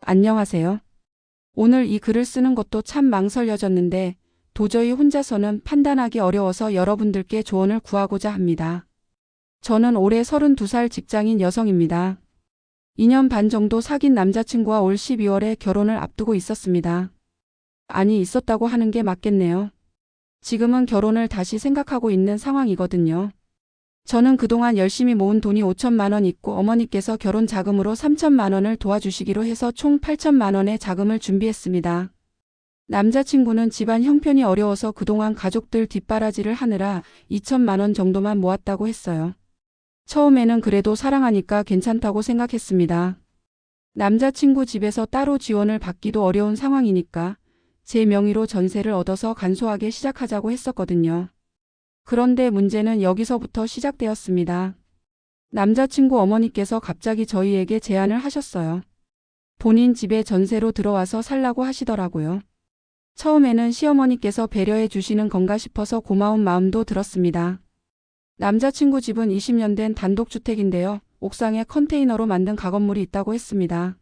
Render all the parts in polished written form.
안녕하세요. 오늘 이 글을 쓰는 것도 참 망설여졌는데 도저히 혼자서는 판단하기 어려워서 여러분들께 조언을 구하고자 합니다. 저는 올해 32살 직장인 여성입니다. 2년 반 정도 사귄 남자친구와 올 12월에 결혼을 앞두고 있었습니다. 아니, 있었다고 하는 게 맞겠네요. 지금은 결혼을 다시 생각하고 있는 상황이거든요. 저는 그동안 열심히 모은 돈이 5천만 원 있고 어머니께서 결혼 자금으로 3천만 원을 도와주시기로 해서 총 8천만 원의 자금을 준비했습니다. 남자친구는 집안 형편이 어려워서 그동안 가족들 뒷바라지를 하느라 2천만 원 정도만 모았다고 했어요. 처음에는 그래도 사랑하니까 괜찮다고 생각했습니다. 남자친구 집에서 따로 지원을 받기도 어려운 상황이니까 제 명의로 전세를 얻어서 간소하게 시작하자고 했었거든요. 그런데 문제는 여기서부터 시작되었습니다. 남자친구 어머니께서 갑자기 저희에게 제안을 하셨어요. 본인 집에 전세로 들어와서 살라고 하시더라고요. 처음에는 시어머니께서 배려해 주시는 건가 싶어서 고마운 마음도 들었습니다. 남자친구 집은 20년 된 단독주택인데요. 옥상에 컨테이너로 만든 가건물이 있다고 했습니다.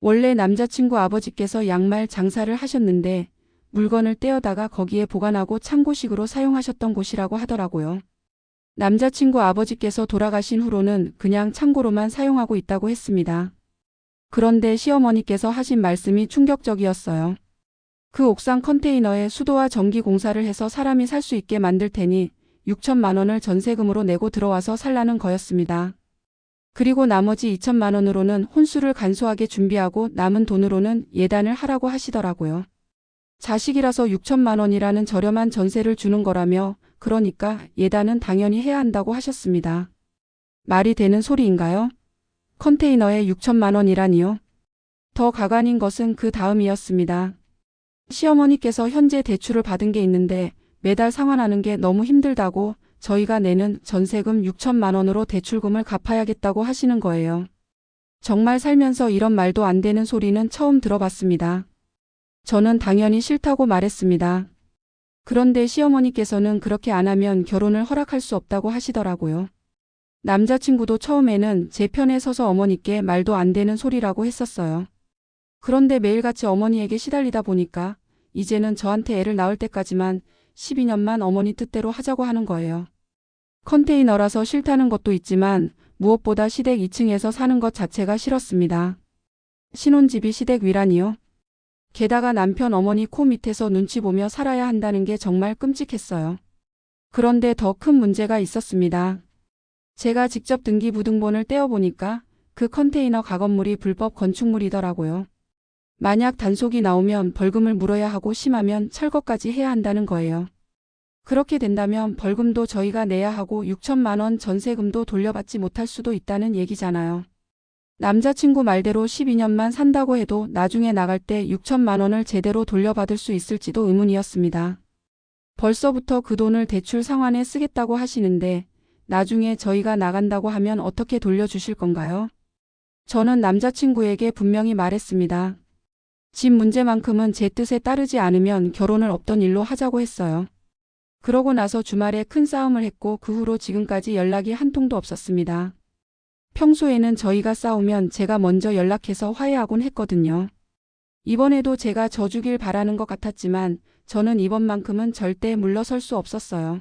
원래 남자친구 아버지께서 양말 장사를 하셨는데 물건을 떼어다가 거기에 보관하고 창고식으로 사용하셨던 곳이라고 하더라고요. 남자친구 아버지께서 돌아가신 후로는 그냥 창고로만 사용하고 있다고 했습니다. 그런데 시어머니께서 하신 말씀이 충격적이었어요. 그 옥상 컨테이너에 수도와 전기 공사를 해서 사람이 살 수 있게 만들 테니 6천만 원을 전세금으로 내고 들어와서 살라는 거였습니다. 그리고 나머지 2천만 원으로는 혼수를 간소하게 준비하고 남은 돈으로는 예단을 하라고 하시더라고요. 자식이라서 6천만 원이라는 저렴한 전세를 주는 거라며 그러니까 예단은 당연히 해야 한다고 하셨습니다. 말이 되는 소리인가요? 컨테이너에 6천만 원이라니요? 더 가관인 것은 그 다음이었습니다. 시어머니께서 현재 대출을 받은 게 있는데 매달 상환하는 게 너무 힘들다고 저희가 내는 전세금 6천만 원으로 대출금을 갚아야겠다고 하시는 거예요. 정말 살면서 이런 말도 안 되는 소리는 처음 들어봤습니다. 저는 당연히 싫다고 말했습니다. 그런데 시어머니께서는 그렇게 안 하면 결혼을 허락할 수 없다고 하시더라고요. 남자친구도 처음에는 제 편에 서서 어머니께 말도 안 되는 소리라고 했었어요. 그런데 매일같이 어머니에게 시달리다 보니까 이제는 저한테 애를 낳을 때까지만 12년만 어머니 뜻대로 하자고 하는 거예요. 컨테이너라서 싫다는 것도 있지만 무엇보다 시댁 2층에서 사는 것 자체가 싫었습니다. 신혼집이 시댁 위라니요? 게다가 남편 어머니 코 밑에서 눈치 보며 살아야 한다는 게 정말 끔찍했어요. 그런데 더 큰 문제가 있었습니다. 제가 직접 등기부등본을 떼어보니까 그 컨테이너 가건물이 불법 건축물이더라고요. 만약 단속이 나오면 벌금을 물어야 하고 심하면 철거까지 해야 한다는 거예요. 그렇게 된다면 벌금도 저희가 내야 하고 6천만 원 전세금도 돌려받지 못할 수도 있다는 얘기잖아요. 남자친구 말대로 12년만 산다고 해도 나중에 나갈 때 6천만 원을 제대로 돌려받을 수 있을지도 의문이었습니다. 벌써부터 그 돈을 대출 상환에 쓰겠다고 하시는데 나중에 저희가 나간다고 하면 어떻게 돌려주실 건가요? 저는 남자친구에게 분명히 말했습니다. 집 문제만큼은 제 뜻에 따르지 않으면 결혼을 없던 일로 하자고 했어요. 그러고 나서 주말에 큰 싸움을 했고 그 후로 지금까지 연락이 한 통도 없었습니다. 평소에는 저희가 싸우면 제가 먼저 연락해서 화해하곤 했거든요. 이번에도 제가 져주길 바라는 것 같았지만 저는 이번만큼은 절대 물러설 수 없었어요.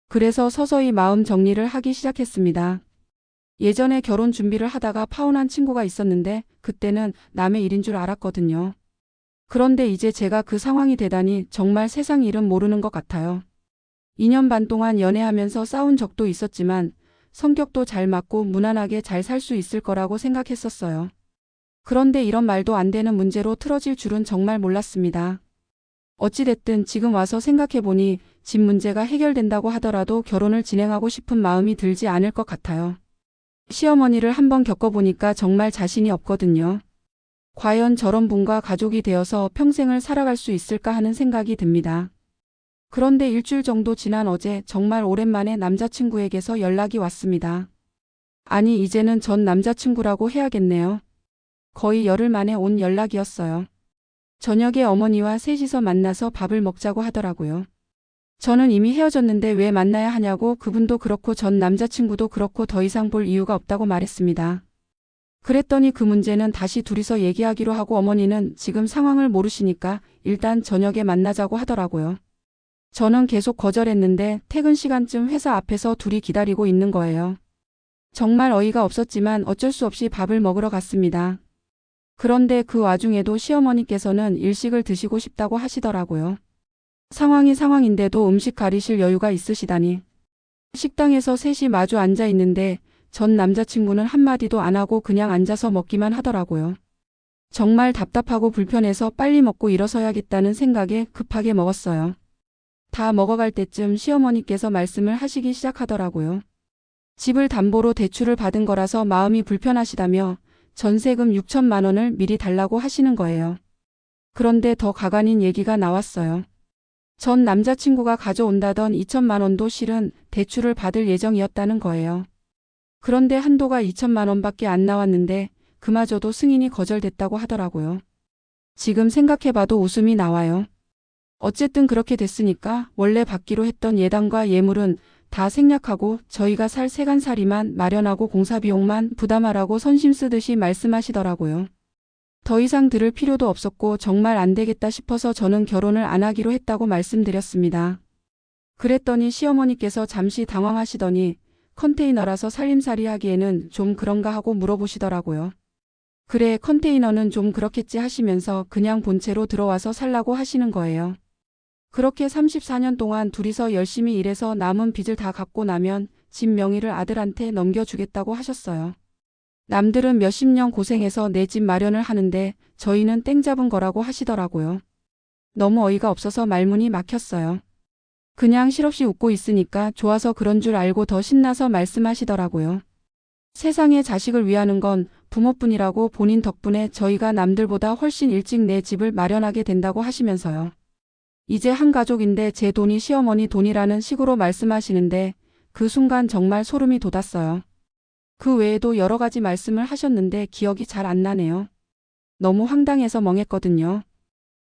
그래서 서서히 마음 정리를 하기 시작했습니다. 예전에 결혼 준비를 하다가 파혼한 친구가 있었는데 그때는 남의 일인 줄 알았거든요. 그런데 이제 제가 그 상황이 되다니 정말 세상 일은 모르는 것 같아요. 2년 반 동안 연애하면서 싸운 적도 있었지만 성격도 잘 맞고 무난하게 잘 살 수 있을 거라고 생각했었어요. 그런데 이런 말도 안 되는 문제로 틀어질 줄은 정말 몰랐습니다. 어찌됐든 지금 와서 생각해보니 집 문제가 해결된다고 하더라도 결혼을 진행하고 싶은 마음이 들지 않을 것 같아요. 시어머니를 한번 겪어보니까 정말 자신이 없거든요. 과연 저런 분과 가족이 되어서 평생을 살아갈 수 있을까 하는 생각이 듭니다. 그런데 일주일 정도 지난 어제 정말 오랜만에 남자친구에게서 연락이 왔습니다. 아니, 이제는 전 남자친구라고 해야겠네요. 거의 열흘 만에 온 연락이었어요. 저녁에 어머니와 셋이서 만나서 밥을 먹자고 하더라고요. 저는 이미 헤어졌는데 왜 만나야 하냐고 그분도 그렇고 전 남자친구도 그렇고 더 이상 볼 이유가 없다고 말했습니다. 그랬더니 그 문제는 다시 둘이서 얘기하기로 하고 어머니는 지금 상황을 모르시니까 일단 저녁에 만나자고 하더라고요. 저는 계속 거절했는데 퇴근 시간쯤 회사 앞에서 둘이 기다리고 있는 거예요. 정말 어이가 없었지만 어쩔 수 없이 밥을 먹으러 갔습니다. 그런데 그 와중에도 시어머니께서는 일식을 드시고 싶다고 하시더라고요. 상황이 상황인데도 음식 가리실 여유가 있으시다니. 식당에서 셋이 마주 앉아 있는데 전 남자친구는 한마디도 안 하고 그냥 앉아서 먹기만 하더라고요. 정말 답답하고 불편해서 빨리 먹고 일어서야겠다는 생각에 급하게 먹었어요. 다 먹어갈 때쯤 시어머니께서 말씀을 하시기 시작하더라고요. 집을 담보로 대출을 받은 거라서 마음이 불편하시다며 전세금 6천만 원을 미리 달라고 하시는 거예요. 그런데 더 가관인 얘기가 나왔어요. 전 남자친구가 가져온다던 2천만 원도 실은 대출을 받을 예정이었다는 거예요. 그런데 한도가 2천만 원밖에 안 나왔는데 그마저도 승인이 거절됐다고 하더라고요. 지금 생각해봐도 웃음이 나와요. 어쨌든 그렇게 됐으니까 원래 받기로 했던 예당과 예물은 다 생략하고 저희가 살 세간살이만 마련하고 공사비용만 부담하라고 선심 쓰듯이 말씀하시더라고요. 더 이상 들을 필요도 없었고 정말 안 되겠다 싶어서 저는 결혼을 안 하기로 했다고 말씀드렸습니다. 그랬더니 시어머니께서 잠시 당황하시더니 컨테이너라서 살림살이 하기에는 좀 그런가 하고 물어보시더라고요. 그래, 컨테이너는 좀 그렇겠지 하시면서 그냥 본체로 들어와서 살라고 하시는 거예요. 그렇게 34년 동안 둘이서 열심히 일해서 남은 빚을 다 갚고 나면 집 명의를 아들한테 넘겨주겠다고 하셨어요. 남들은 몇십 년 고생해서 내 집 마련을 하는데 저희는 땡 잡은 거라고 하시더라고요. 너무 어이가 없어서 말문이 막혔어요. 그냥 실없이 웃고 있으니까 좋아서 그런 줄 알고 더 신나서 말씀하시더라고요. 세상에 자식을 위하는 건 부모뿐이라고 본인 덕분에 저희가 남들보다 훨씬 일찍 내 집을 마련하게 된다고 하시면서요. 이제 한 가족인데 제 돈이 시어머니 돈이라는 식으로 말씀하시는데 그 순간 정말 소름이 돋았어요. 그 외에도 여러 가지 말씀을 하셨는데 기억이 잘 안 나네요. 너무 황당해서 멍했거든요.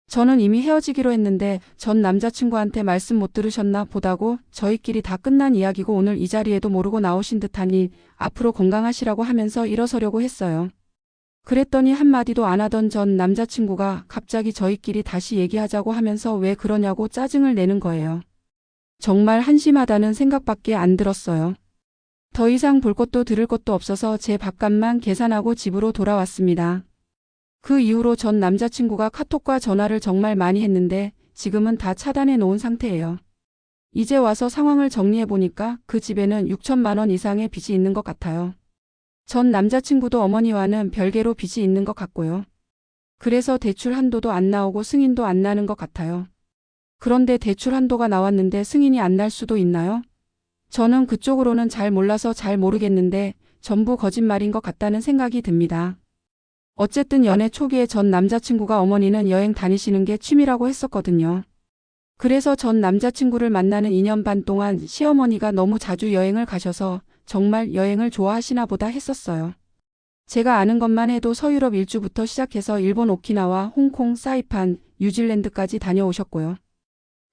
저는 이미 헤어지기로 했는데 전 남자친구한테 말씀 못 들으셨나 보다고 저희끼리 다 끝난 이야기고 오늘 이 자리에도 모르고 나오신 듯하니 앞으로 건강하시라고 하면서 일어서려고 했어요. 그랬더니 한마디도 안 하던 전 남자친구가 갑자기 저희끼리 다시 얘기하자고 하면서 왜 그러냐고 짜증을 내는 거예요. 정말 한심하다는 생각밖에 안 들었어요. 더 이상 볼 것도 들을 것도 없어서 제 밥값만 계산하고 집으로 돌아왔습니다. 그 이후로 전 남자친구가 카톡과 전화를 정말 많이 했는데 지금은 다 차단해 놓은 상태예요. 이제 와서 상황을 정리해 보니까 그 집에는 6천만 원 이상의 빚이 있는 것 같아요. 전 남자친구도 어머니와는 별개로 빚이 있는 것 같고요. 그래서 대출 한도도 안 나오고 승인도 안 나는 것 같아요. 그런데 대출 한도가 나왔는데 승인이 안 날 수도 있나요? 저는 그쪽으로는 잘 몰라서 잘 모르겠는데 전부 거짓말인 것 같다는 생각이 듭니다. 어쨌든 연애 초기에 전 남자친구가 어머니는 여행 다니시는 게 취미라고 했었거든요. 그래서 전 남자친구를 만나는 2년 반 동안 시어머니가 너무 자주 여행을 가셔서 정말 여행을 좋아하시나 보다 했었어요. 제가 아는 것만 해도 서유럽 일주부터 시작해서 일본 오키나와 홍콩, 사이판, 뉴질랜드까지 다녀오셨고요.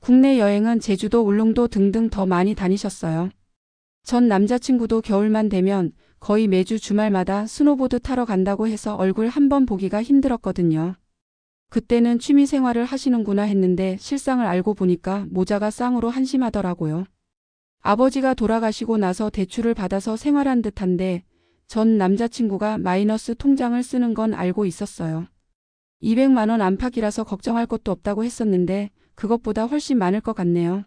국내 여행은 제주도, 울릉도 등등 더 많이 다니셨어요. 전 남자친구도 겨울만 되면 거의 매주 주말마다 스노보드 타러 간다고 해서 얼굴 한 번 보기가 힘들었거든요. 그때는 취미 생활을 하시는구나 했는데 실상을 알고 보니까 모자가 쌍으로 한심하더라고요. 아버지가 돌아가시고 나서 대출을 받아서 생활한 듯한데 전 남자친구가 마이너스 통장을 쓰는 건 알고 있었어요. 200만 원 안팎이라서 걱정할 것도 없다고 했었는데 그것보다 훨씬 많을 것 같네요.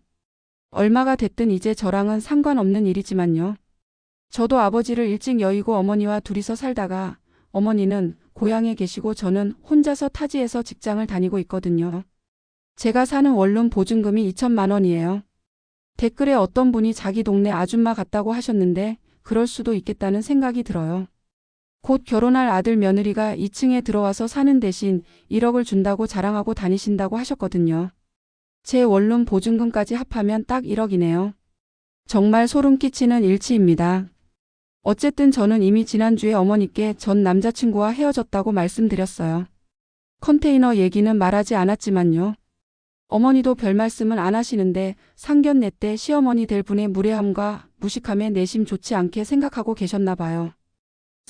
얼마가 됐든 이제 저랑은 상관없는 일이지만요. 저도 아버지를 일찍 여의고 어머니와 둘이서 살다가 어머니는 고향에 계시고 저는 혼자서 타지에서 직장을 다니고 있거든요. 제가 사는 원룸 보증금이 2천만 원이에요. 댓글에 어떤 분이 자기 동네 아줌마 같다고 하셨는데 그럴 수도 있겠다는 생각이 들어요. 곧 결혼할 아들 며느리가 2층에 들어와서 사는 대신 1억을 준다고 자랑하고 다니신다고 하셨거든요. 제 원룸 보증금까지 합하면 딱 1억이네요. 정말 소름 끼치는 일치입니다. 어쨌든 저는 이미 지난주에 어머니께 전 남자친구와 헤어졌다고 말씀드렸어요. 컨테이너 얘기는 말하지 않았지만요. 어머니도 별 말씀은 안 하시는데 상견례 때 시어머니 될 분의 무례함과 무식함에 내심 좋지 않게 생각하고 계셨나 봐요.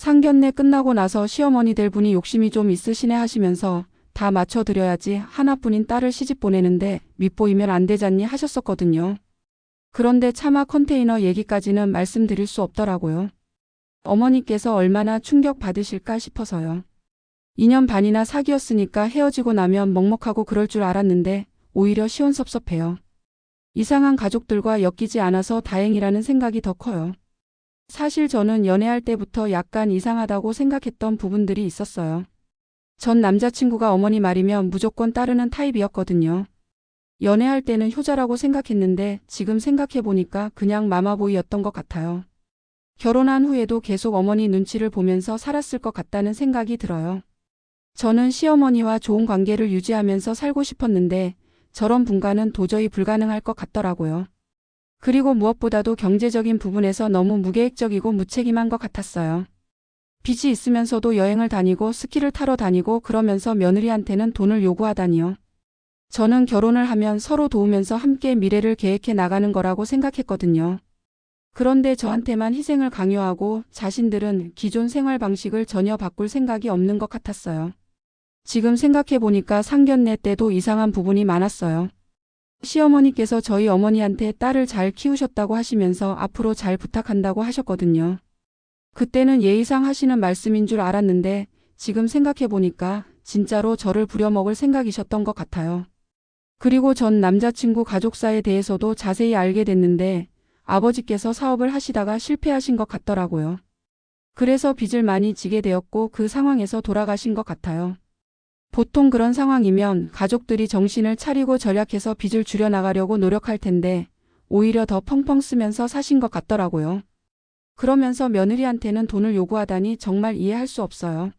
상견례 끝나고 나서 시어머니 될 분이 욕심이 좀 있으시네 하시면서 다 맞춰드려야지 하나뿐인 딸을 시집 보내는데 밉보이면 안 되잖니 하셨었거든요. 그런데 차마 컨테이너 얘기까지는 말씀드릴 수 없더라고요. 어머니께서 얼마나 충격 받으실까 싶어서요. 2년 반이나 사귀었으니까 헤어지고 나면 먹먹하고 그럴 줄 알았는데 오히려 시원섭섭해요. 이상한 가족들과 엮이지 않아서 다행이라는 생각이 더 커요. 사실 저는 연애할 때부터 약간 이상하다고 생각했던 부분들이 있었어요. 전 남자친구가 어머니 말이면 무조건 따르는 타입이었거든요. 연애할 때는 효자라고 생각했는데 지금 생각해보니까 그냥 마마보이였던 것 같아요. 결혼한 후에도 계속 어머니 눈치를 보면서 살았을 것 같다는 생각이 들어요. 저는 시어머니와 좋은 관계를 유지하면서 살고 싶었는데 저런 분과는 도저히 불가능할 것 같더라고요. 그리고 무엇보다도 경제적인 부분에서 너무 무계획적이고 무책임한 것 같았어요. 빚이 있으면서도 여행을 다니고 스키를 타러 다니고 그러면서 며느리한테는 돈을 요구하다니요. 저는 결혼을 하면 서로 도우면서 함께 미래를 계획해 나가는 거라고 생각했거든요. 그런데 저한테만 희생을 강요하고 자신들은 기존 생활 방식을 전혀 바꿀 생각이 없는 것 같았어요. 지금 생각해보니까 상견례 때도 이상한 부분이 많았어요. 시어머니께서 저희 어머니한테 딸을 잘 키우셨다고 하시면서 앞으로 잘 부탁한다고 하셨거든요. 그때는 예의상 하시는 말씀인 줄 알았는데 지금 생각해보니까 진짜로 저를 부려먹을 생각이셨던 것 같아요. 그리고 전 남자친구 가족사에 대해서도 자세히 알게 됐는데 아버지께서 사업을 하시다가 실패하신 것 같더라고요. 그래서 빚을 많이 지게 되었고 그 상황에서 돌아가신 것 같아요. 보통 그런 상황이면 가족들이 정신을 차리고 절약해서 빚을 줄여나가려고 노력할 텐데 오히려 더 펑펑 쓰면서 사신 것 같더라고요. 그러면서 며느리한테는 돈을 요구하다니 정말 이해할 수 없어요.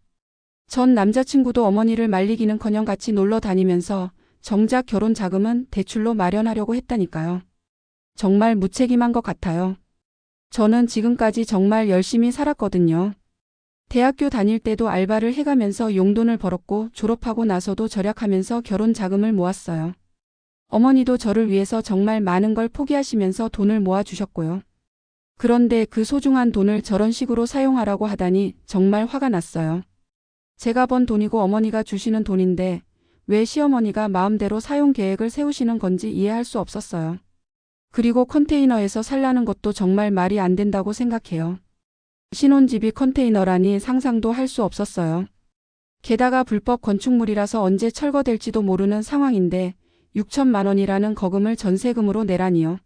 전 남자친구도 어머니를 말리기는커녕 같이 놀러 다니면서 정작 결혼 자금은 대출로 마련하려고 했다니까요. 정말 무책임한 것 같아요. 저는 지금까지 정말 열심히 살았거든요. 대학교 다닐 때도 알바를 해가면서 용돈을 벌었고 졸업하고 나서도 절약하면서 결혼 자금을 모았어요. 어머니도 저를 위해서 정말 많은 걸 포기하시면서 돈을 모아주셨고요. 그런데 그 소중한 돈을 저런 식으로 사용하라고 하다니 정말 화가 났어요. 제가 번 돈이고 어머니가 주시는 돈인데 왜 시어머니가 마음대로 사용 계획을 세우시는 건지 이해할 수 없었어요. 그리고 컨테이너에서 살라는 것도 정말 말이 안 된다고 생각해요. 신혼집이 컨테이너라니 상상도 할 수 없었어요. 게다가 불법 건축물이라서 언제 철거될지도 모르는 상황인데 6천만 원이라는 거금을 전세금으로 내라니요.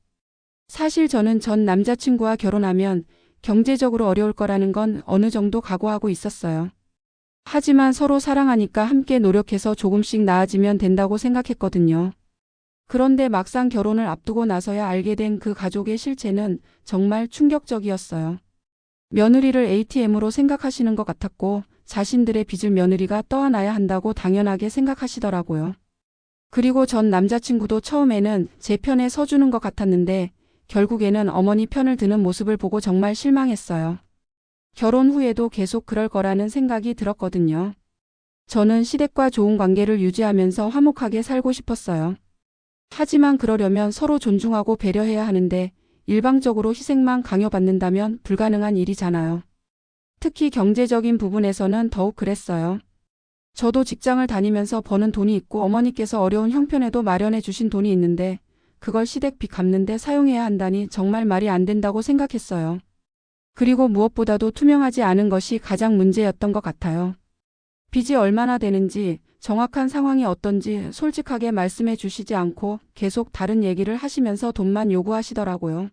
사실 저는 전 남자친구와 결혼하면 경제적으로 어려울 거라는 건 어느 정도 각오하고 있었어요. 하지만 서로 사랑하니까 함께 노력해서 조금씩 나아지면 된다고 생각했거든요. 그런데 막상 결혼을 앞두고 나서야 알게 된 그 가족의 실체는 정말 충격적이었어요. 며느리를 ATM으로 생각하시는 것 같았고 자신들의 빚을 며느리가 떠안아야 한다고 당연하게 생각하시더라고요. 그리고 전 남자친구도 처음에는 제 편에 서주는 것 같았는데 결국에는 어머니 편을 드는 모습을 보고 정말 실망했어요. 결혼 후에도 계속 그럴 거라는 생각이 들었거든요. 저는 시댁과 좋은 관계를 유지하면서 화목하게 살고 싶었어요. 하지만 그러려면 서로 존중하고 배려해야 하는데 일방적으로 희생만 강요받는다면 불가능한 일이잖아요. 특히 경제적인 부분에서는 더욱 그랬어요. 저도 직장을 다니면서 버는 돈이 있고 어머니께서 어려운 형편에도 마련해 주신 돈이 있는데 그걸 시댁 빚 갚는데 사용해야 한다니 정말 말이 안 된다고 생각했어요. 그리고 무엇보다도 투명하지 않은 것이 가장 문제였던 것 같아요. 빚이 얼마나 되는지 정확한 상황이 어떤지 솔직하게 말씀해 주시지 않고 계속 다른 얘기를 하시면서 돈만 요구하시더라고요.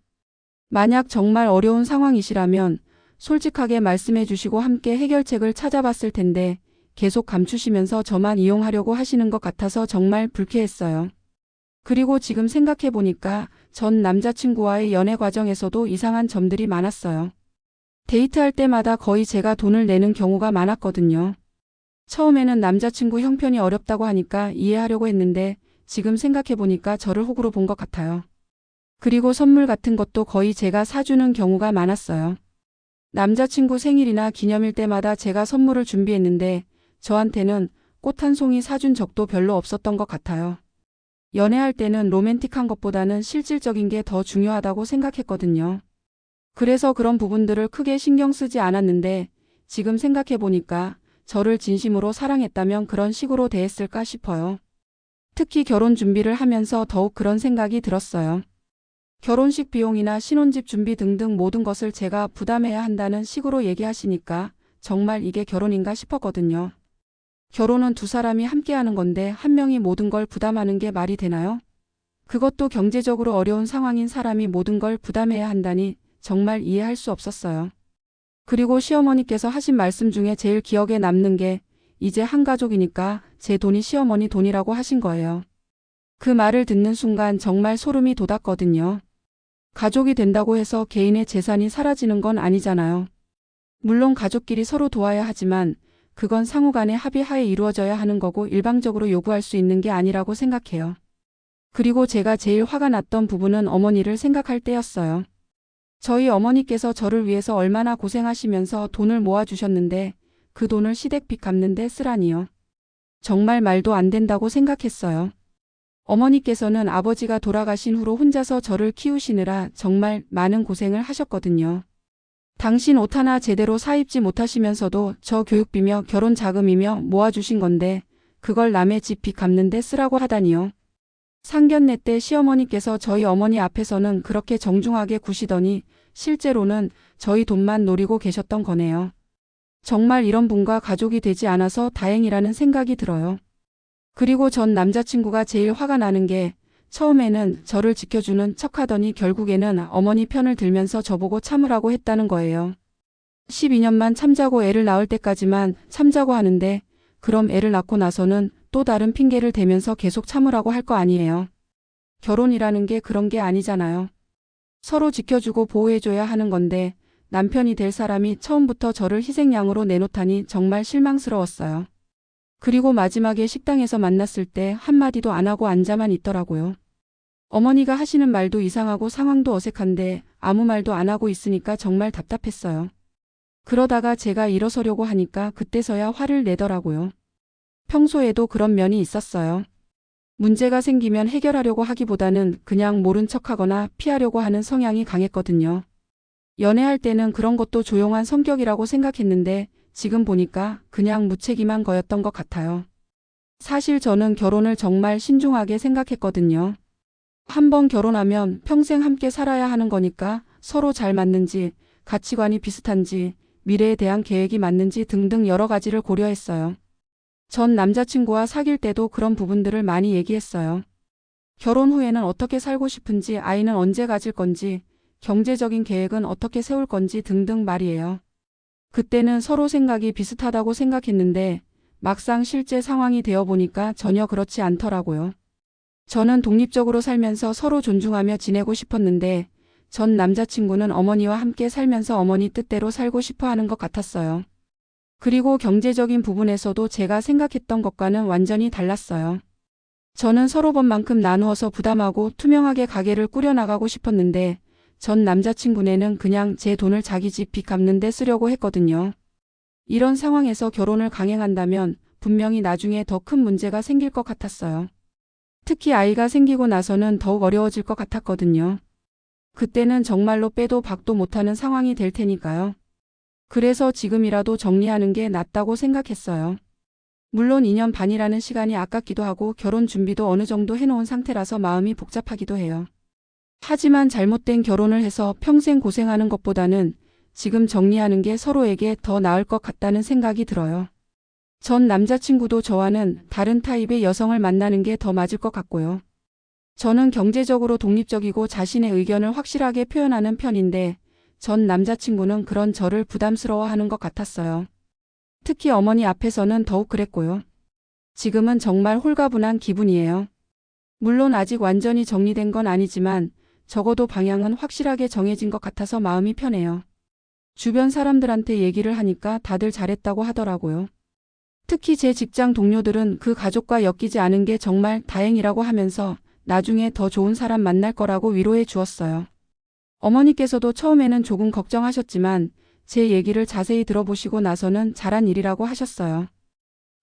만약 정말 어려운 상황이시라면 솔직하게 말씀해 주시고 함께 해결책을 찾아봤을 텐데 계속 감추시면서 저만 이용하려고 하시는 것 같아서 정말 불쾌했어요. 그리고 지금 생각해 보니까 전 남자친구와의 연애 과정에서도 이상한 점들이 많았어요. 데이트할 때마다 거의 제가 돈을 내는 경우가 많았거든요. 처음에는 남자친구 형편이 어렵다고 하니까 이해하려고 했는데 지금 생각해보니까 저를 호구로 본 것 같아요. 그리고 선물 같은 것도 거의 제가 사주는 경우가 많았어요. 남자친구 생일이나 기념일 때마다 제가 선물을 준비했는데 저한테는 꽃 한 송이 사준 적도 별로 없었던 것 같아요. 연애할 때는 로맨틱한 것보다는 실질적인 게 더 중요하다고 생각했거든요. 그래서 그런 부분들을 크게 신경 쓰지 않았는데 지금 생각해보니까 저를 진심으로 사랑했다면 그런 식으로 대했을까 싶어요. 특히 결혼 준비를 하면서 더욱 그런 생각이 들었어요. 결혼식 비용이나 신혼집 준비 등등 모든 것을 제가 부담해야 한다는 식으로 얘기하시니까 정말 이게 결혼인가 싶었거든요. 결혼은 두 사람이 함께하는 건데 한 명이 모든 걸 부담하는 게 말이 되나요? 그것도 경제적으로 어려운 상황인 사람이 모든 걸 부담해야 한다니 정말 이해할 수 없었어요. 그리고 시어머니께서 하신 말씀 중에 제일 기억에 남는 게 이제 한 가족이니까 제 돈이 시어머니 돈이라고 하신 거예요. 그 말을 듣는 순간 정말 소름이 돋았거든요. 가족이 된다고 해서 개인의 재산이 사라지는 건 아니잖아요. 물론 가족끼리 서로 도와야 하지만 그건 상호간의 합의하에 이루어져야 하는 거고 일방적으로 요구할 수 있는 게 아니라고 생각해요. 그리고 제가 제일 화가 났던 부분은 어머니를 생각할 때였어요. 저희 어머니께서 저를 위해서 얼마나 고생하시면서 돈을 모아주셨는데 그 돈을 시댁빚 갚는 데 쓰라니요. 정말 말도 안 된다고 생각했어요. 어머니께서는 아버지가 돌아가신 후로 혼자서 저를 키우시느라 정말 많은 고생을 하셨거든요. 당신 옷 하나 제대로 사입지 못하시면서도 저 교육비며 결혼 자금이며 모아주신 건데 그걸 남의 집 빚 갚는 데 쓰라고 하다니요. 상견례 때 시어머니께서 저희 어머니 앞에서는 그렇게 정중하게 구시더니 실제로는 저희 돈만 노리고 계셨던 거네요. 정말 이런 분과 가족이 되지 않아서 다행이라는 생각이 들어요. 그리고 전 남자친구가 제일 화가 나는 게 처음에는 저를 지켜주는 척하더니 결국에는 어머니 편을 들면서 저보고 참으라고 했다는 거예요. 12년만 참자고 애를 낳을 때까지만 참자고 하는데 그럼 애를 낳고 나서는 또 다른 핑계를 대면서 계속 참으라고 할 거 아니에요. 결혼이라는 게 그런 게 아니잖아요. 서로 지켜주고 보호해줘야 하는 건데 남편이 될 사람이 처음부터 저를 희생양으로 내놓다니 정말 실망스러웠어요. 그리고 마지막에 식당에서 만났을 때 한마디도 안 하고 앉아만 있더라고요. 어머니가 하시는 말도 이상하고 상황도 어색한데 아무 말도 안 하고 있으니까 정말 답답했어요. 그러다가 제가 일어서려고 하니까 그때서야 화를 내더라고요. 평소에도 그런 면이 있었어요. 문제가 생기면 해결하려고 하기보다는 그냥 모른 척하거나 피하려고 하는 성향이 강했거든요. 연애할 때는 그런 것도 조용한 성격이라고 생각했는데 지금 보니까 그냥 무책임한 거였던 것 같아요. 사실 저는 결혼을 정말 신중하게 생각했거든요. 한번 결혼하면 평생 함께 살아야 하는 거니까 서로 잘 맞는지, 가치관이 비슷한지, 미래에 대한 계획이 맞는지 등등 여러 가지를 고려했어요. 전 남자친구와 사귈 때도 그런 부분들을 많이 얘기했어요. 결혼 후에는 어떻게 살고 싶은지, 아이는 언제 가질 건지, 경제적인 계획은 어떻게 세울 건지 등등 말이에요. 그때는 서로 생각이 비슷하다고 생각했는데 막상 실제 상황이 되어보니까 전혀 그렇지 않더라고요. 저는 독립적으로 살면서 서로 존중하며 지내고 싶었는데 전 남자친구는 어머니와 함께 살면서 어머니 뜻대로 살고 싶어 하는 것 같았어요. 그리고 경제적인 부분에서도 제가 생각했던 것과는 완전히 달랐어요. 저는 서로 번만큼 나누어서 부담하고 투명하게 가게를 꾸려나가고 싶었는데 전 남자친구네는 그냥 제 돈을 자기 집 빚 갚는 데 쓰려고 했거든요. 이런 상황에서 결혼을 강행한다면 분명히 나중에 더 큰 문제가 생길 것 같았어요. 특히 아이가 생기고 나서는 더욱 어려워질 것 같았거든요. 그때는 정말로 빼도 박도 못하는 상황이 될 테니까요. 그래서 지금이라도 정리하는 게 낫다고 생각했어요. 물론 2년 반이라는 시간이 아깝기도 하고 결혼 준비도 어느 정도 해놓은 상태라서 마음이 복잡하기도 해요. 하지만 잘못된 결혼을 해서 평생 고생하는 것보다는 지금 정리하는 게 서로에게 더 나을 것 같다는 생각이 들어요. 전 남자친구도 저와는 다른 타입의 여성을 만나는 게 더 맞을 것 같고요. 저는 경제적으로 독립적이고 자신의 의견을 확실하게 표현하는 편인데 전 남자친구는 그런 저를 부담스러워하는 것 같았어요. 특히 어머니 앞에서는 더욱 그랬고요. 지금은 정말 홀가분한 기분이에요. 물론 아직 완전히 정리된 건 아니지만 적어도 방향은 확실하게 정해진 것 같아서 마음이 편해요. 주변 사람들한테 얘기를 하니까 다들 잘했다고 하더라고요. 특히 제 직장 동료들은 그 가족과 엮이지 않은 게 정말 다행이라고 하면서 나중에 더 좋은 사람 만날 거라고 위로해 주었어요. 어머니께서도 처음에는 조금 걱정하셨지만 제 얘기를 자세히 들어보시고 나서는 잘한 일이라고 하셨어요.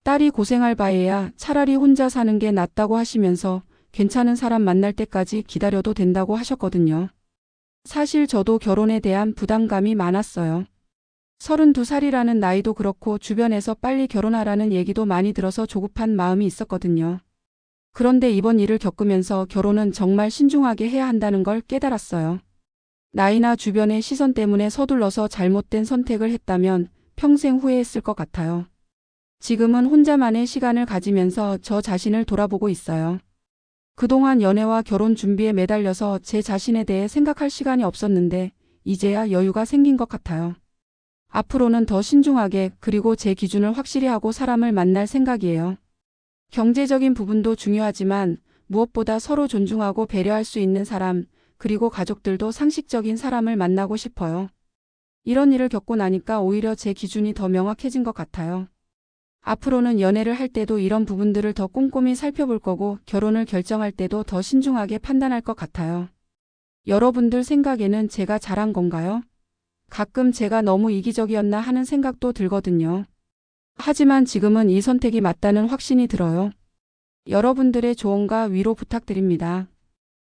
딸이 고생할 바에야 차라리 혼자 사는 게 낫다고 하시면서 괜찮은 사람 만날 때까지 기다려도 된다고 하셨거든요. 사실 저도 결혼에 대한 부담감이 많았어요. 32살이라는 나이도 그렇고 주변에서 빨리 결혼하라는 얘기도 많이 들어서 조급한 마음이 있었거든요. 그런데 이번 일을 겪으면서 결혼은 정말 신중하게 해야 한다는 걸 깨달았어요. 나이나 주변의 시선 때문에 서둘러서 잘못된 선택을 했다면 평생 후회했을 것 같아요. 지금은 혼자만의 시간을 가지면서 저 자신을 돌아보고 있어요. 그동안 연애와 결혼 준비에 매달려서 제 자신에 대해 생각할 시간이 없었는데 이제야 여유가 생긴 것 같아요. 앞으로는 더 신중하게 그리고 제 기준을 확실히 하고 사람을 만날 생각이에요. 경제적인 부분도 중요하지만 무엇보다 서로 존중하고 배려할 수 있는 사람, 그리고 가족들도 상식적인 사람을 만나고 싶어요. 이런 일을 겪고 나니까 오히려 제 기준이 더 명확해진 것 같아요. 앞으로는 연애를 할 때도 이런 부분들을 더 꼼꼼히 살펴볼 거고 결혼을 결정할 때도 더 신중하게 판단할 것 같아요. 여러분들 생각에는 제가 잘한 건가요? 가끔 제가 너무 이기적이었나 하는 생각도 들거든요. 하지만 지금은 이 선택이 맞다는 확신이 들어요. 여러분들의 조언과 위로 부탁드립니다.